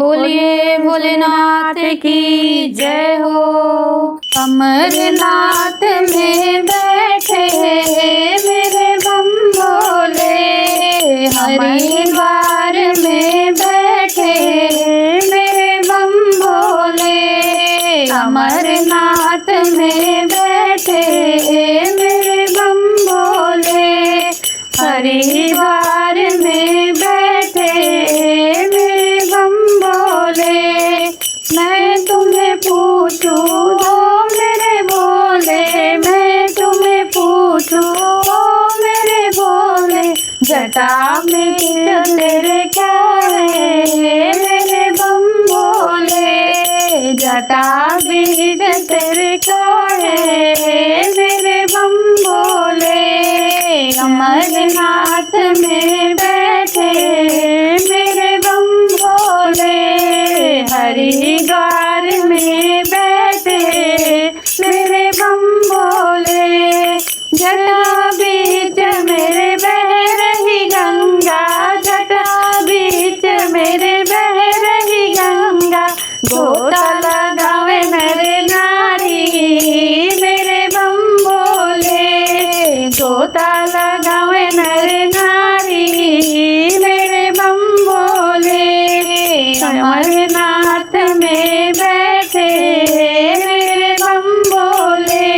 बोलिए भोलेनाथ की जय हो। अमरनाथ में बैठे मेरे बम भोले, हरिद्वार में बैठे मेरे बम भोले, अमरनाथ में बैठे मेरे बम भोले, हरिद्वार में बैठे मेरे बम भोले। मैं तुम्हें पूछूं ओ मेरे भोले, मैं तुम्हें पूछूं ओ मेरे भोले, जटा में तेरे क्या है मेरे बम भोले, जटा बीच तेरे क्या है मेरे बम भोले। अमरनाथ में बैठे मेरे बम भोले, हरिद्वार में बैठे मेरे बम भोले, जटा बीच मेरे बह रही गंगा, जटा बीच मेरे बह रही गंगा, गोता लगावे मेरे नारी मेरे बम भोले, गोता लगावे मेरे नारी मेरे बम भोले। अमरनाथ में बैठे मेरे बम भोले,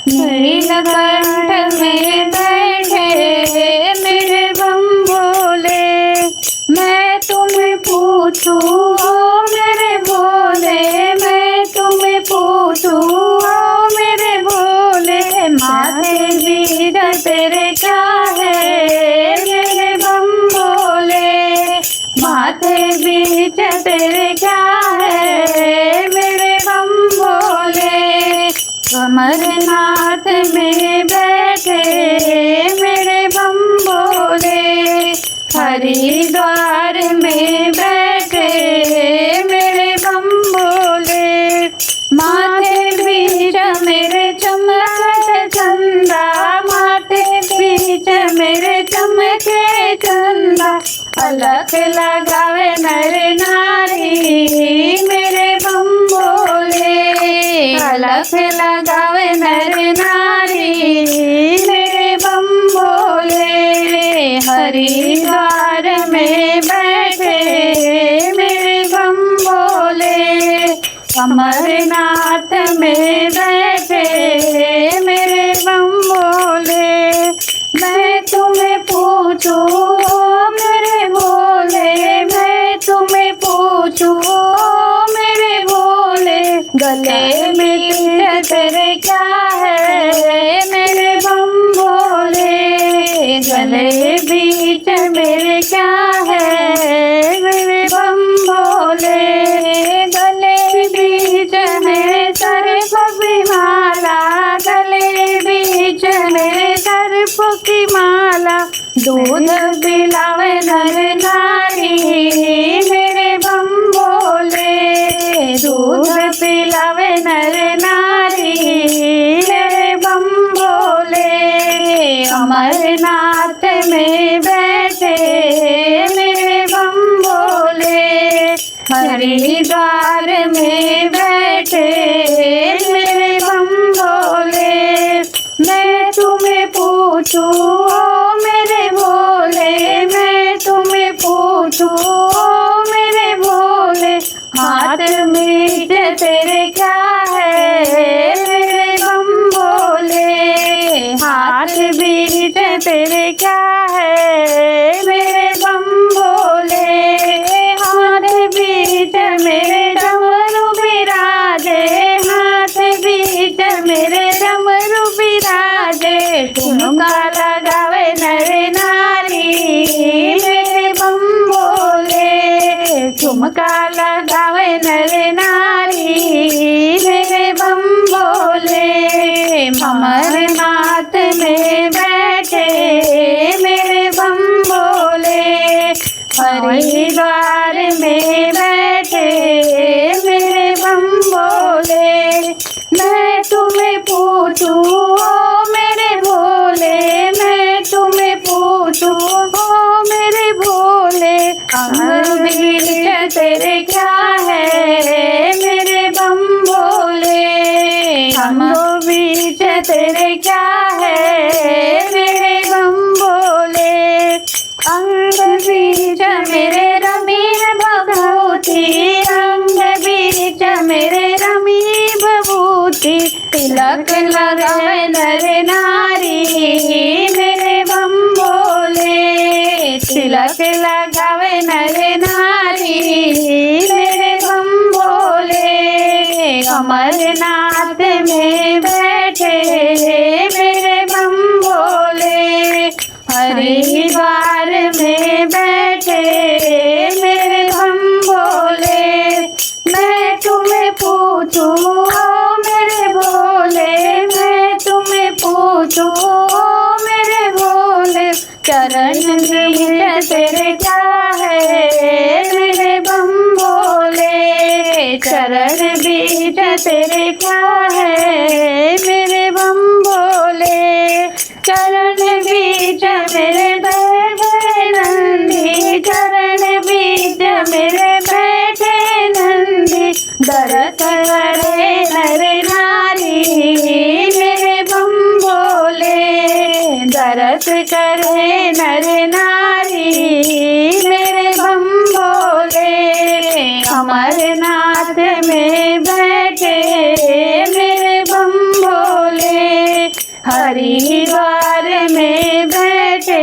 नीलकंठ में बैठे मेरे बम भोले। मैं तुम्हें पूछूं ओ मेरे भोले, मैं तुम्हें पूछूं ओ मेरे भोले, माथे बीच तेरे क्या है मेरे बम भोले, माथे बीच तेरे क्या है मेरे बम भोले। अमरनाथ में बैठे मेरे बम भोले, हरिद्वार में बैठे मेरे बम भोले, माथे बीच मेरे चमके चंदा, माथे बीच मेरे चमके चंदा, अलग लगावे नर नारी मेरे बम भोले, अलग लगावे नर नारी मेरे बम भोले। हरिद्वार में बैठे मेरे बम भोले, अमरनाथ में बैठे मेरे बम भोले। मैं तुम्हें पूछूं ओ मेरे भोले, मैं तुम्हें पूछूं ओ मेरे भोले, गले में तेरे क्या है मेरे बम भोले, गले बीच मेरे क्या है मेरे बम भोले, गले बीच मेरे सर्प की माला, गले बीच मेरे सर्प की माला, दूध पिलावे नर नारी मेरे बम भोले, दूध पिलावे नर नारी मेरे बम भोले। अमरनाथ में बैठे मेरे बम भोले, हरिद्वार में बैठे मेरे बम भोले। मैं तुम्हें पूछूं ओ मेरे भोले, मैं तुम्हें पूछूं ओ मेरे भोले, हाथ बीच तेरे क्या है मेरे बम भोले, हाथ बीच तेरे क्या है मेरे बम भोले। हाथ बीच मेरे डमरू बिराजे, हाथ बीच मेरे डमरू बिराजे, ठुमका लगावे नर नारी मेरे बम भोले, ठुमका लगावे नर नारी मेरे बम भोले। अमरनाथ में बैठे मेरे बम भोले, हरिद्वार में बैठे मेरे बम भोले। मैं तुम्हें पूछूं ओ मेरे भोले, मैं तुम्हें पूछूं ओ मेरे भोले, अमर बीच तेरे तेरे क्या है मेरे बम भोले। अंगों बीच तेरे क्या है मेरे बम भोले। अंग बीच मेरे रमीन भभूति, अंग बीच मेरे रमी भभूति। तिलक लगाए नर नारी मेरे बम भोले। तिलक लगावे नर नारी मेरे बम भोले। अमरनाथ में बैठे मेरे बम भोले। हरिद्वार में बैठे मेरे बम भोले। मैं तुम्हें पूछूं ओ मेरे भोले, मैं तुम्हें पूछूं ओ मेरे भोले। चरण बीच तेरे क्या है मेरे बम भोले। चरण बीच तेरे क्या है मेरे बम भोले। चरण बीच मेरे बैठे नंदी, चरण बीच मेरे बैठे नंदी। दरस करे नर नारी मेरे बम भोले। दरस करे नर नारी मेरे बम भोले। अमरनाथ में बैठे मेरे बम भोले। हरिद्वार में बैठे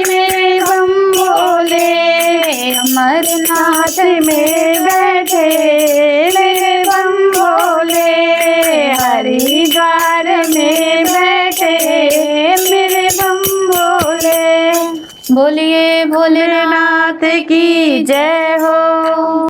मेरे बम भोले। अमरनाथ में बैठे मेरे बम भोले। हरिद्वार में बैठे मेरे बम भोले। बोलिए भोलेनाथ की जय हो।